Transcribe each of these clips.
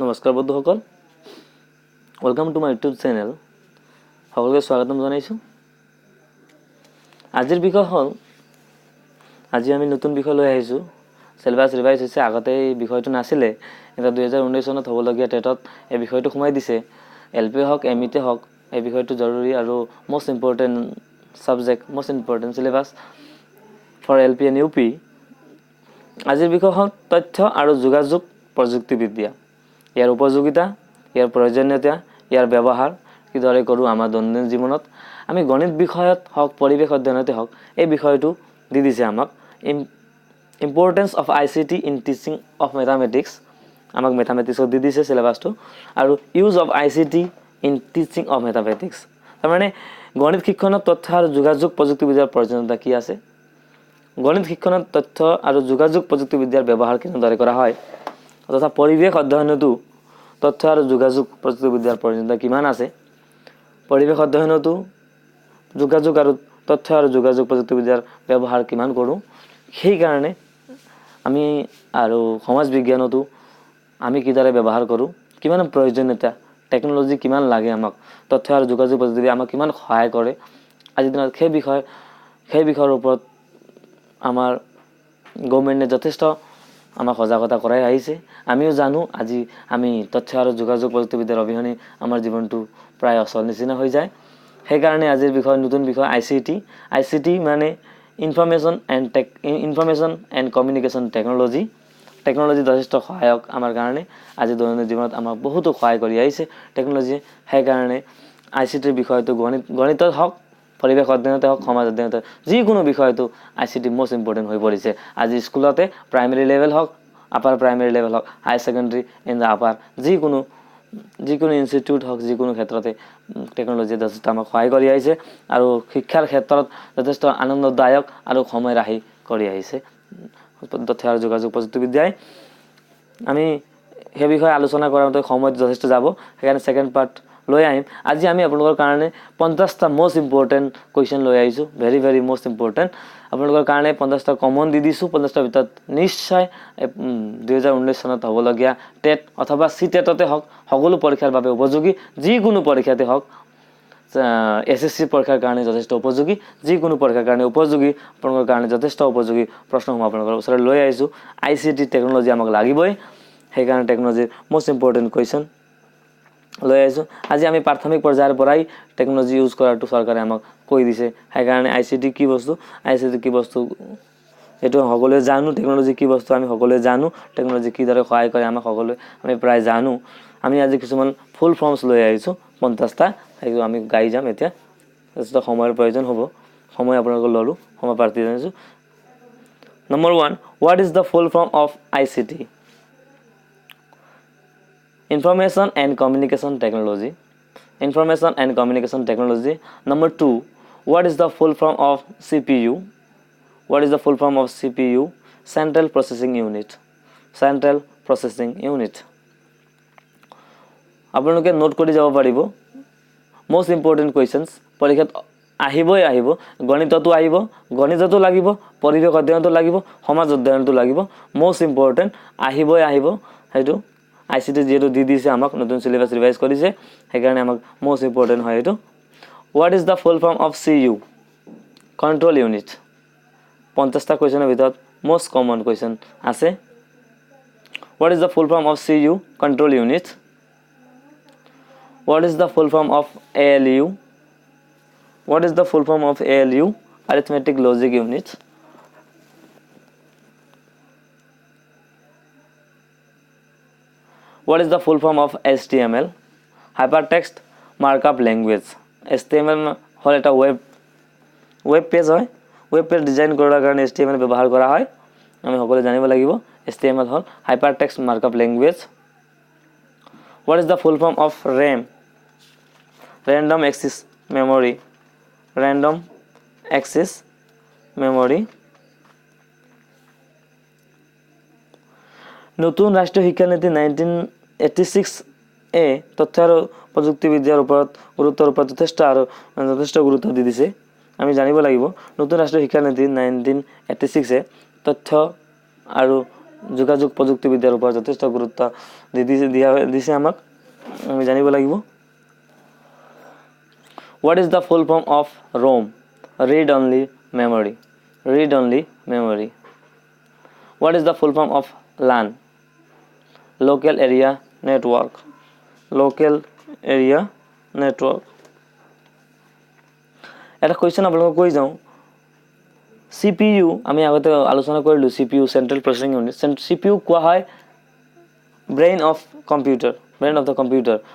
নমস্কাৰ বন্ধুসকল, welcome to my YouTube channel. সকলোকে স্বাগতম জনাইছোঁ। আজিৰ বিষয় হ'ল, আজি আমি নতুন বিষয় লৈ আহিছোঁ। সিলেবাস ৰিভাইজ হৈছে। আগতে এই বিষয়টো নাছিলে, এতিয়া 2019 চনত হ'বলগীয়া টেটত এই বিষয়টো সোমাই দিছে। LP হওক ME হওক, এই বিষয়টো জৰুৰী আৰু most important subject, most important syllabus for LP and UP। আজিৰ বিষয় হ'ল তথ্য আৰু যোগাযোগ প্ৰযুক্তিবিদ্যা। ইয়াৰ উপযোগিতা, ইয়াৰ প্ৰয়োজনীয়তা, ইয়াৰ ব্যৱহাৰ কিদৰে কৰোঁ আমাৰ দৈনন্দিন জীৱনত। আমি গণিত বিষয়ত হওক, পৰিৱেশ অধ্যয়নতে হওক, এই বিষয়টো দি দিছে আমাক। Importance of ICT in teaching of mathematics, আমাক মেথামেটিক্সত দি দিছে চিলেবাছটো। আৰু use of ICT in teaching of mathematics, তাৰমানে গণিত শিক্ষণত তথ্য আৰু যোগাযোগ প্ৰযুক্তিবিদ্যাৰ প্ৰয়োজনীয়তা কি আছে, গণিত শিক্ষণত তথ্য আৰু যোগাযোগ প্ৰযুক্তিবিদ্যাৰ ব্যৱহাৰ কেনেদৰে কৰা হয়, তথা পৰিৱেশ অধ্যয়নতো তথ্য আৰু যোগাযোগ প্ৰযুক্তিবিদ্যাৰ প্ৰয়োজনীয়তা কিমান আছে, পৰিৱেশ অধ্যয়নতো যোগাযোগ আৰু তথ্য আৰু যোগাযোগ প্ৰযুক্তিবিদ্যাৰ ব্যৱহাৰ কিমান কৰোঁ। সেইকাৰণে আমি আৰু সমাজ বিজ্ঞানতো আমি কিদৰে ব্যৱহাৰ কৰোঁ, কিমান প্ৰয়োজনীয়তা, টেকন'লজি কিমান লাগে আমাক, তথ্য আৰু যোগাযোগ প্ৰযুক্তিবিদ্যা আমাক কিমান সহায় কৰে, আজিৰ দিনত সেই বিষয়ৰ ওপৰত আমাৰ গভৰ্ণমেণ্টে যথেষ্ট আমাক সজাগতা কৰাই আহিছে। আমিও জানো, আজি আমি তথ্য আৰু যোগাযোগ প্ৰযুক্তিবিদ্যাৰ অবিহনে আমাৰ জীৱনটো প্ৰায় অচল নিচিনা হৈ যায়। সেইকাৰণে আজিৰ বিষয়, নতুন বিষয় ICT মানে information and communication technology. Technology যথেষ্ট সহায়ক আমাৰ কাৰণে। আজি দৈনন্দিন জীৱনত আমাক বহুতো সহায় কৰি আহিছে টেকন'লজিয়ে। সেইকাৰণে ICTৰ বিষয়টো গণিতত হওক, পৰিৱেশ অধ্যয়নতে হওক, সমাজ অধ্যয়নতে হওক, যিকোনো বিষয়টো ICT মষ্ট ইম্পৰ্টেণ্ট হৈ পৰিছে। আজি স্কুলতে প্ৰাইমেৰী লেভেল হওক, আপাৰ প্ৰাইমেৰী লেভেল হওক, হাই ছেকেণ্ডেৰী ইন দ্য আপাৰ, যিকোনো ইনষ্টিটিউট হওক, যিকোনো ক্ষেত্ৰতে টেকন'লজিয়ে যথেষ্ট আমাক সহায় কৰি আহিছে আৰু শিক্ষাৰ ক্ষেত্ৰত যথেষ্ট আনন্দদায়ক আৰু সময় ৰাহি কৰি আহিছে তথ্য আৰু যোগাযোগ প্ৰযুক্তিবিদ্যাই। আমি সেই বিষয়ে আলোচনা কৰাওঁতে সময়ত যথেষ্ট যাব, সেইকাৰণে ছেকেণ্ড পাৰ্ট লৈ আহিম। আজি আমি আপোনালোকৰ কাৰণে 50টা মষ্ট ইম্পৰ্টেণ্ট কুৱেশ্যন লৈ আহিছোঁ, ভেৰি মষ্ট ইম্পৰ্টেণ্ট। আপোনালোকৰ কাৰণে 50টা কমন দি দিছোঁ। 50টাৰ ভিতৰত নিশ্চয় 2019 চনত হ'বলগীয়া টেট অথবা CTETতে হওক, সকলো পৰীক্ষাৰ বাবে উপযোগী, যিকোনো পৰীক্ষাতে হওক, SSC পৰীক্ষাৰ কাৰণে যথেষ্ট উপযোগী, যিকোনো পৰীক্ষাৰ কাৰণে উপযোগী, আপোনালোকৰ কাৰণে যথেষ্ট উপযোগী প্ৰশ্নসমূহ আপোনালোকৰ ওচৰত লৈ আহিছোঁ। ICT টেকন'লজি আমাক লাগিবই, সেইকাৰণে টেকন'লজিৰ মষ্ট ইম্পৰ্টেণ্ট কুৱেশ্যন লৈ আহিছোঁ। আজি আমি প্ৰাথমিক পৰ্যায়ৰ পৰাই টেকন'লজি ইউজ কৰাটো চৰকাৰে আমাক কৈ দিছে। সেইকাৰণে ICT কি বস্তু এইটো সকলোৱে জানো। টেকন'লজি কি বস্তু আমি সকলোৱে জানো। টেকন'লজি কিদৰে সহায় কৰে আমাক আমি প্ৰায় জানো। আমি আজি কিছুমান ফুল ফৰ্মছ লৈ আহিছোঁ 50টা, সেইটো আমি গাই যাম এতিয়া। যথেষ্ট সময়ৰ প্ৰয়োজন হ'ব, সময় আপোনালোকক ল'লোঁ, সময় প্ৰাৰ্থী জনাইছোঁ। Number 1, what is the full form of ICT? Information and Communication Technology. Information and Communication Technology. Number 2, what is the full form of CPU? What is the full form of CPU? Central Processing Unit. Central Processing Unit. আপোনালোকে note কৰি যাব পাৰিব। Most important questions পৰীক্ষাত আহিব। গণিততো আহিব, গণিততো লাগিব, পৰিৱেশ অধ্যয়নতো লাগিব, সমাজ অধ্যয়নতো লাগিব। মষ্ট ইম্পৰ্টেণ্ট আহিব। সেইটো ICT যিহেতু দি দিছে আমাক, নতুন চিলেবাছ ৰিভাইজ কৰিছে, সেইকাৰণে আমাক মষ্ট ইম্পৰ্টেণ্ট হয় এইটো। What is the full form of CU? Control unit. 50টা কুৱেশ্যনৰ ভিতৰত মষ্ট কমন কুৱেশ্যন আছে। What is the full form of CU? Control unit. What is the full form of ALU? What is the full form of ALU? Arithmetic Logic Unit. What is the full form of HTML? Hypertext Markup Language. HTML হ'ল এটা web page হয়। Web page design কৰাৰ কাৰণে HTML ব্যৱহাৰ কৰা হয়, আমি সকলোৱে জানিব লাগিব। HTML হ'ল Hypertext Markup Language. What is the full form of RAM? Random Access Memory. Random Access Memory. নতুন ৰাষ্ট্ৰীয় শিক্ষানীতি 1986 তথ্য আৰু প্ৰযুক্তিবিদ্যাৰ ওপৰত যথেষ্ট গুৰুত্ব দি দিছে। আমি জানিব লাগিব নতুন ৰাষ্ট্ৰীয় শিক্ষানীতি 1986 তথ্য আৰু যোগাযোগ প্ৰযুক্তিবিদ্যাৰ ওপৰত যথেষ্ট গুৰুত্ব দিছে আমাক আমি জানিব লাগিব What is the full form of ROM read only memory read only memory What is the full form of LAN local area network local area network এটা কোৱেশ্চন আপোনালোকক কৈ যাওঁ CPU আমি আগতে আলোচনা কৰিলো CPU central processing unit CPU কোৱা হয় brain of computer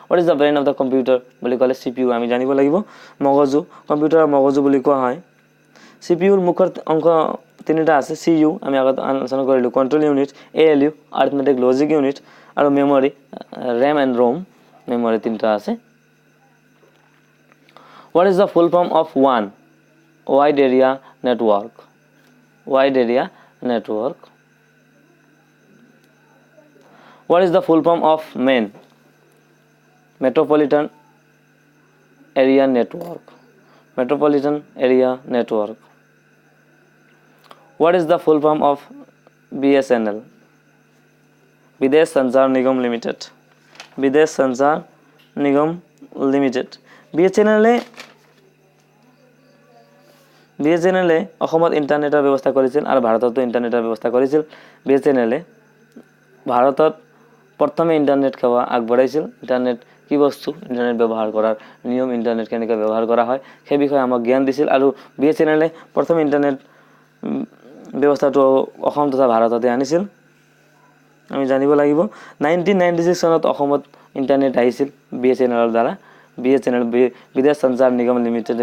what is the brain of the computer বুলি ক'লে CPU আমি জানিব লাগিব মগজু কম্পিউটাৰৰ মগজু বুলি কোৱা হয় CPU ৰ মুখ্য অংশ তিনিটা আছে CU আমি আগতে আলোচনা কৰিলো control unit ALU arithmetic logic unit আৰু memory RAM and ROM memory তিনিটা আছে What is the full form of WAN wide area network What is the full form of MAN metropolitan area network What is the full form of BSNL Bidesh Sanchar Nigam Limited BSNL অসমত ইন্টাৰনেটৰ ব্যৱস্থা কৰিছিল আৰু ভাৰততো ইন্টাৰনেটৰ ব্যৱস্থা কৰিছিল BSNL ভাৰতত প্ৰথমে ইন্টাৰনেট সেৱা আগবঢ়াইছিল ইন্টাৰনেট কি বস্তু ইন্টাৰনেট ব্যৱহাৰ কৰাৰ নিয়ম ইন্টাৰনেট কেনেকৈ ব্যৱহাৰ কৰা হয় সেই বিষয়ে আমাক জ্ঞান দিছিল আৰু BSNL প্ৰথমে ইন্টাৰনেট ব্যৱস্থাটো অসম তথা ভাৰততে আনিছিল আমি জানিব লাগিব 1996 চনত অসমত ইন্টাৰনেট আহিছিল BSNL ৰ দ্বাৰা BSNL বিদেশ সঞ্চাৰ নিগম লিমিটেড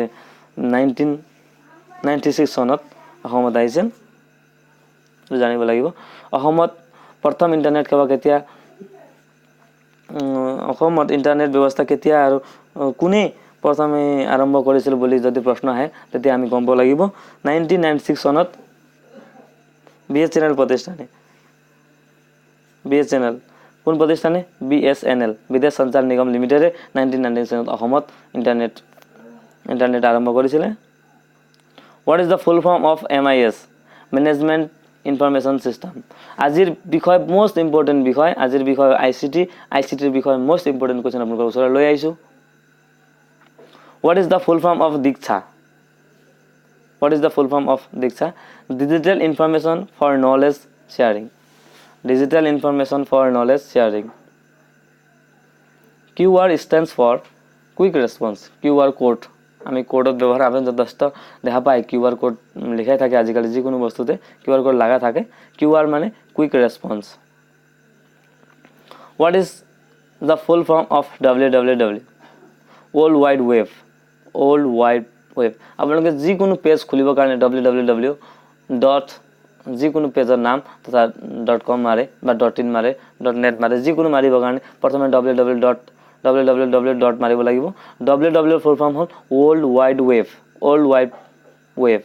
1996 চনত অসমত আহিছিল জানিব লাগিব অসমত প্ৰথম ইন্টাৰনেট সেৱা কেতিয়া অসমত ইন্টাৰনেট ব্যৱস্থা কেতিয়া আৰু কোনে প্ৰথমে আৰম্ভ কৰিছিল বুলি যদি প্ৰশ্ন আহে তেতিয়া আমি গম পাব লাগিব 1996 চনত BSNL প্ৰতিষ্ঠানে BSNL কোন প্ৰতিষ্ঠানে BSNL বিদেশ সঞ্চাৰ নিগম লিমিটেডে 1996 চনত অসমত ইন্টাৰনেট আৰম্ভ কৰিছিল What is the full form of MIS management information system আজিৰ বিষয় most important বিষয় আজিৰ বিষয় ICT ৰ বিষয় most important question আপোনালোকৰ ওচৰত লৈ আইছো What is the full form of DIKSHA digital information for knowledge sharing QR stands for quick response QR code আমি কোডত ব্যৱহাৰ আমি যথেষ্ট দেখা পাই QR কোড লিখাই থাকে আজিকালি যিকোনো বস্তুতে QR কোড লাগা থাকে QR মানে quick ৰেসপন্স What is the full form of www World Wide Web আপোনালোকে যিকোনো পেজ খুলিবৰ কাৰণে www যিকোনো পেজৰ নাম তথা .com মাৰে বা .in মাৰে .net মাৰে যিকোনো মাৰিবৰ কাৰণে প্ৰথমে www মাৰিব লাগিব www ফুল ফৰ্ম হ'ল World Wide Web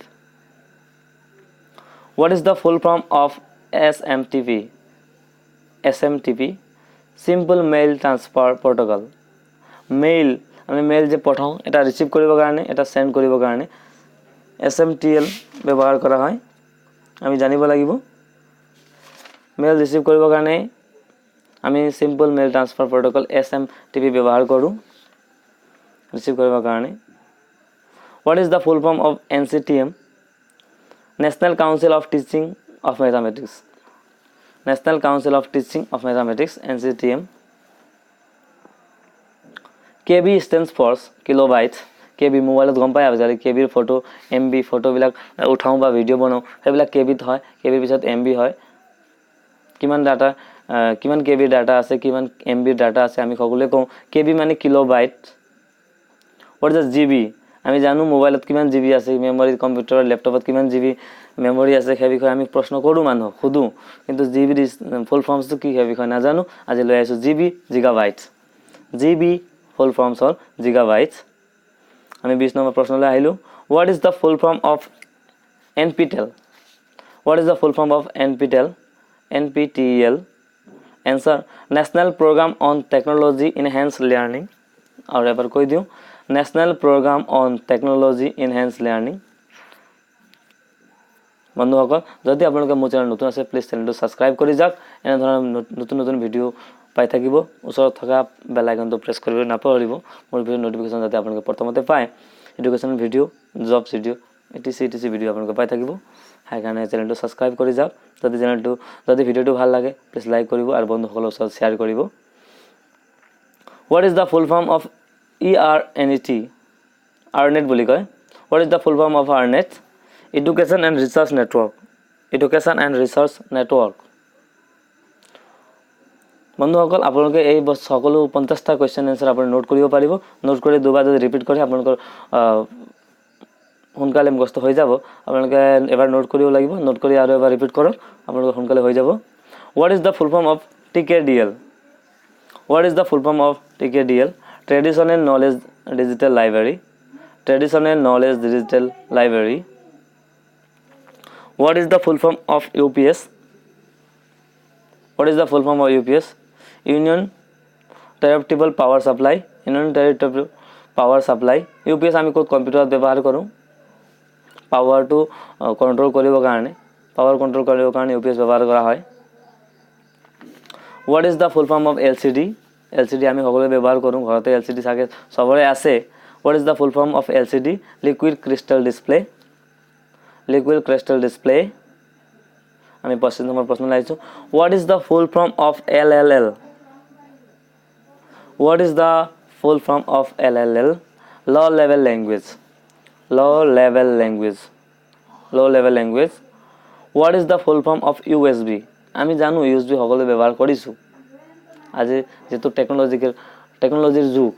What is the full form of SMTP Simple Mail Transfer Protocol Mail আমি মেইল যে পঠাও এটা ৰিসিভ কৰিবৰ কাৰণে এটা সেন্ড কৰিবৰ কাৰণে SMTL ব্যৱহাৰ কৰা হয় আমি জানিব লাগিব মেইল ৰিসিভ কৰিবৰ কাৰণে আমি simple mail transfer protocol SMTP ব্যৱহাৰ কৰো ৰিসিভ কৰিবৰ কাৰণে What is the full form of NCTM National Council of Teaching of Mathematics NCTM KB stands for kilobyte KB মোবাইলত গম পাই আজি KB ৰ ফটো MB ফটো বিলাক উঠাও বা ভিডিও বনাও সেইবিলাক KB ত হয় KB ৰ পিছত MB হয় কিমান ডাটা কিমান KB ডাটা আছে কিমান MB ডাটা আছে আমি সকলোৱে কওঁ KB মানে kilobyte What is the GB আমি জানো মোবাইলত কিমান GB আছে মেমৰি কম্পিউটাৰ ল্যাপটপত কিমান GB মেমৰি আছে সেই বিষয়ে আমি প্ৰশ্ন কৰো মানুহ খুদু কিন্তু GB ফুল ফৰ্মস কি সেই বিষয়ে না জানো আজি লৈ আইছো GB gigabyte GB full forms or gigabytes আমি 20 নম্বৰ প্ৰশ্নলৈ আহিলো What is the full form of NPTEL NPTEL answer National Program on Technology Enhanced Learning আৰু এবাৰ কৈ দিও National Program on Technology Enhanced Learning বন্ধুসকল যদি আপোনালোকে মোৰ চেনেল নতুন আছে প্লিজ চেনেলটো ছাবস্ক্ৰাইব কৰি যাওক এনে ধৰণৰ নতুন নতুন ভিডিঅ' পাই থাকিব ওচৰত থকা বেল আইকনটো প্ৰেছ কৰিব নাপাহৰিব মোৰ ভিডিঅ' নটিফিকেশ্যন যাতে আপোনালোকে প্ৰথমতে পায় education video' jobs video' etc video' আপোনালোকে পাই থাকিব সেইকাৰণে চেনেলটো ছাবস্ক্ৰাইব কৰি যাওক যদি ভিডিঅ'টো ভাল লাগে প্লিজ লাইক কৰিব আৰু বন্ধুসকলৰ ওচৰত শ্বেয়াৰ কৰিব What is the full form of ERNET? ERNET বুলি কয় What is the full form of ERNET? Education and Research Network. Education and Research Network. বন্ধুসকল আপোনালোকে এই সকলো 50টা কোৱেশ্চন আনসাৰ আপুনি নোট কৰিব পাৰিব নোট কৰি দুবাৰ যদি ৰিপিট কৰে আপোনালোকৰ সোনকালে মুখস্থ হৈ যাব আপোনালোকে এবাৰ নোট কৰিব লাগিব নোট কৰি আৰু এবাৰ ৰিপিট কৰক আপোনালোকৰ সোনকালে হৈ যাব What is the full form of TKDL? What is the full form of TKDL? Traditional Knowledge Digital Library. Traditional Knowledge Digital Library. What is the full form of UPS? What is the full form of UPS? Union Terrible Power Supply. Union Terrible Power Supply. UPS আমি code কম্পিউটাৰত ব্যৱহাৰ কৰোঁ পাৱাৰটো control কৰিবৰ কাৰণে power control কৰিবৰ কাৰণে UPS ব্যৱহাৰ কৰা হয় What is the full form of LCD? LCD আমি সকলোৱে ব্যৱহাৰ কৰোঁ ঘৰতে LCD থাকে সবৰে আছে What is the full form of LCD? Liquid Crystal Display. Liquid Crystal Display. আমি প্ৰশ্ন লাইছো What is the full form of LLL? What is the full form of LLL? Low Level Language. Low Level Language. Low Level Language. What is the full form of USB? আমি জানো USB সকলোৱে ব্যৱহাৰ কৰিছো আজি যেটো টেকনলজিৰ যুগ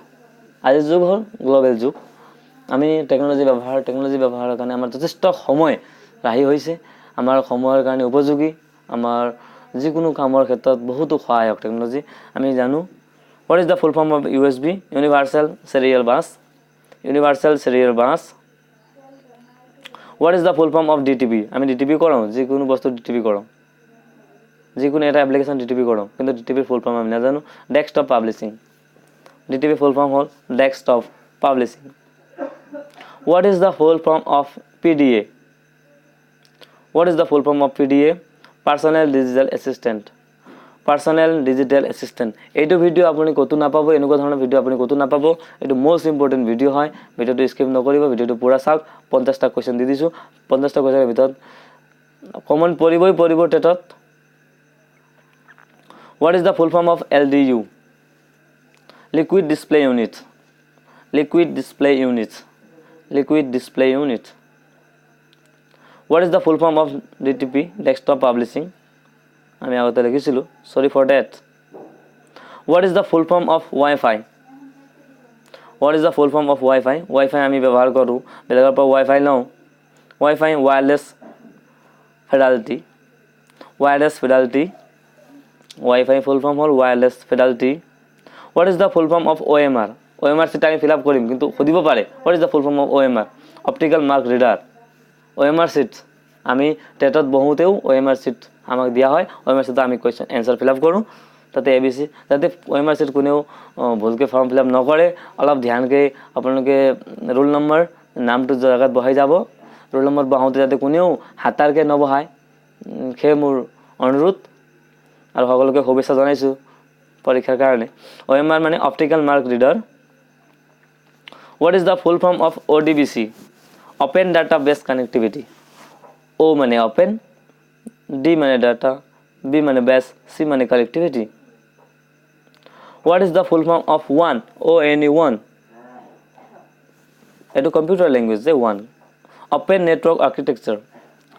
আজিৰ যুগ হ'ল গ্লোবাল যুগ আমি টেকনলজি ব্যৱহাৰৰ কাৰণে আমাৰ যথেষ্ট সময় ৰাহি হৈছে আমাৰ সময়ৰ কাৰণে উপযোগী আমাৰ যিকোনো কামৰ ক্ষেত্ৰত বহুতো সহায়ক টেকনলজি আমি জানো What is the full form of USB? Universal Serial Bus. Universal Serial Bus. What is the full form of DTP? আমি DTP কৰোঁ যিকোনো বস্তু DTP কৰোঁ যিকোনো এটা এপ্লিকেশন DTP কৰোঁ কিন্তু DTP ফুল ফর্ম আমি নাজানো desktop publishing DTP full form hall desktop publishing What is the full form of PDA? What is the full form of PDA? Personal Digital Assistant. Personal Digital Assistant. এইটো video আপুনি কত নাপাব এনেকুৱা ধৰণৰ video আপুনি কত নাপাব এটো মোস্ট ইম্পৰ্টেন্ট ভিডিও হয় ভিডিওটো স্কিপ নকৰিব ভিডিওটো পুৰা চাওক 50টা কোৱেশ্চন দি দিছো 50টা কোৱেশ্চনৰ ভিতৰত কমন পৰিব টেটত What is the full form of LDU? Liquid Display Unit. Liquid Display Unit. Liquid Display Unit. What is the full form of DTP? Desktop Publishing. আমি আগতে লিখিছিলো sorry for that. What is the full form of Wi-Fi? What is the full form of Wi-Fi? Wi-Fi আমি ব্যবহার কৰো বেলেগৰ পৰা Wi-Fi লওঁ Wi-Fi wireless fidelity. Wireless fidelity. Wi-Fi full form hall wireless fidelity. What is the full form of OMR? OMR সেটা আমি fill up কৰিম কিন্তু খুদিব পাৰে What is the full form of OMR? Optical Mark Reader. OMR sheet আমি টেটত বহুতেও OMR sheet আমাক দিয়া হয় OMR sheet আমি কোৱেশ্চন আনসাৰ ফিল আপ কৰোঁ তাতে ABC তাতে OMR sheet কোনেও ভুলকে ফৰ্ম ফিল আপ নকৰে অলপ ধ্যানকে আপোনালোকে ৰোল নম্বৰ নামটো জায়গাত বহাই যাব ৰোল নম্বৰ বহাওতে যাতে কোনেও হাতাৰকে নবহায় খে মোৰ অনুৰোধ আৰু সকলোকে শুভেচ্ছা জনাইছো পৰীক্ষাৰ কাৰণে OMR মানে optical mark reader What is the full form of ODBC? Open Data Based Connectivity. O মানে open, D মানে data, B মানে base, C মানে connectivity. What is the full form of WAN? ONE. Eto computer language je WAN. Open Network Architecture.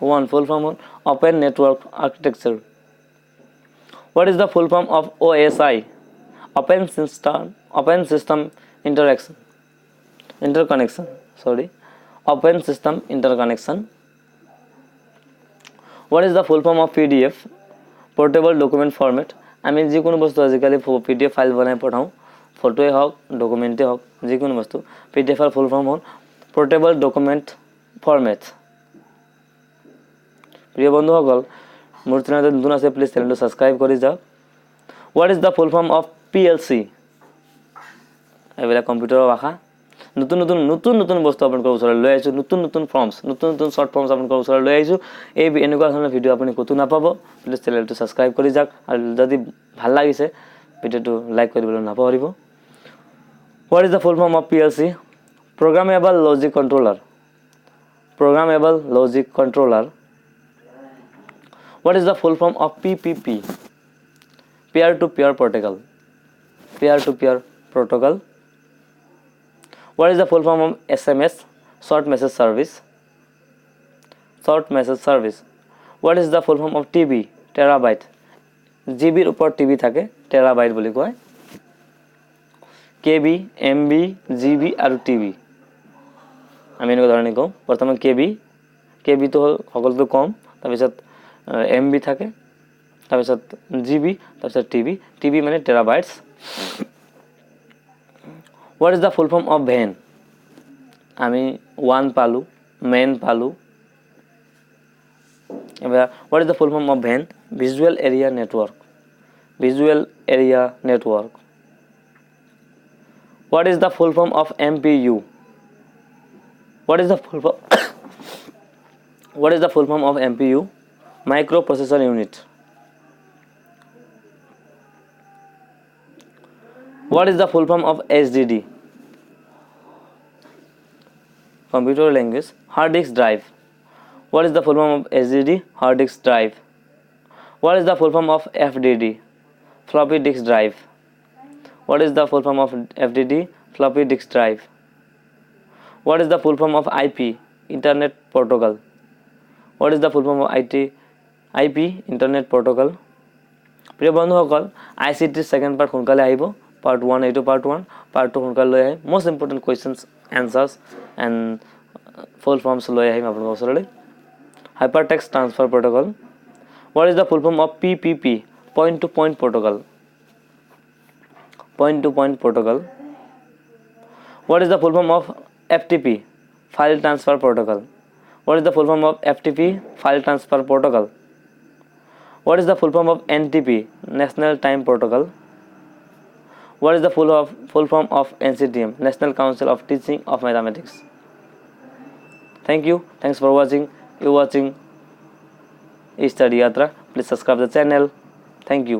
WAN full form of Open Network Architecture. What is the full form of OSI? Open System Interconnection. Open System Interconnection. What is the full form of PDF? Portable Document Format. আমি যিকোনো বস্তু আজিকালি PDF file বনাই পঠাও ফটোই হওক ডকুমেন্টে হওক যিকোনো বস্তু PDF এর ফুল ফর্ম হল Portable Document Format. প্রিয় বন্ধুসকল মোৰ চেনেলটো নতুন আছে প্লিজ চেনেলটো সাবস্ক্ৰাইব কৰি যাওক What is the full form of PLC? এবেলা কম্পিউটাৰৰ ভাষা নতুন নতুন নতুন নতুন বস্তু আপোনালোকৰ ওচৰলৈ লৈ আহিছোঁ, নতুন নতুন ফৰ্মছ, নতুন নতুন শ্বৰ্ট ফৰ্মছ আপোনালোকৰ ওচৰলৈ লৈ আহিছোঁ। এই এনেকুৱা ধৰণৰ ভিডিঅ' আপুনি ক'তো নাপাব। প্লিজ চেনেলটো ছাবস্ক্ৰাইব কৰি যাওক, আৰু যদি ভাল লাগিছে ভিডিঅ'টো লাইক কৰিবলৈ নাপাহৰিব। What is the full form of PLC? Programmable logic controller. Programmable logic controller. What is the full form of PPP? Peer-to-peer protocol. Peer-to-peer protocol. What is the full form of SMS? Short message service. Short message service. What is the full form of TB? Terabyte. GB ওপৰত TB থাকে, terabyte বুলি কয়। KB, MB, GB আৰু TB। আমি এনেকুৱা ধৰণে কওঁ। প্ৰথমে কেবিটো হ'ল সকলোতকৈ কম, তাৰপিছত MB থাকে, তাৰপিছত GB, তাৰপিছত TB মানে terabytes. What is the full form of VAN? আমি ওৱান পালোঁ, মেন পালোঁ। এবাৰ what is the full form of VAN? Visual area network. Visual area network. What is the full form of MPU? What is the full form? What is the full form of MPU? Microprocessor unit. What is the full form of HDD? Computer language. Hard disk drive. What is the full form of HDD? Hard disk drive. What is the full form of FDD? Floppy disk drive. What is the full form of FDD? Floppy disk drive. What is the full form of IP? Internet protocol. What is the full form of IP? Internet protocol. প্ৰিয় বন্ধুসকল, ICT second part সোনকালে আহিব। Part 1 এইটো part 1, part 2 সোনকালে লৈ আহিম। Most important questions, answers and full forms লৈ আহিম আপোনালোকৰ ওচৰলৈ। Hypertext transfer protocol. What is the full form of PPP? Point to point protocol. Point to point protocol. What is the full form of FTP? File transfer protocol. What is the full form of FTP? File transfer protocol. What is the full form of NTP? National Time Protocol. What is the full form of NCTM? National Council of Teaching of Mathematics. Thank you. Thanks for watching. You watching Study Yatra. Please subscribe the channel. Thank you.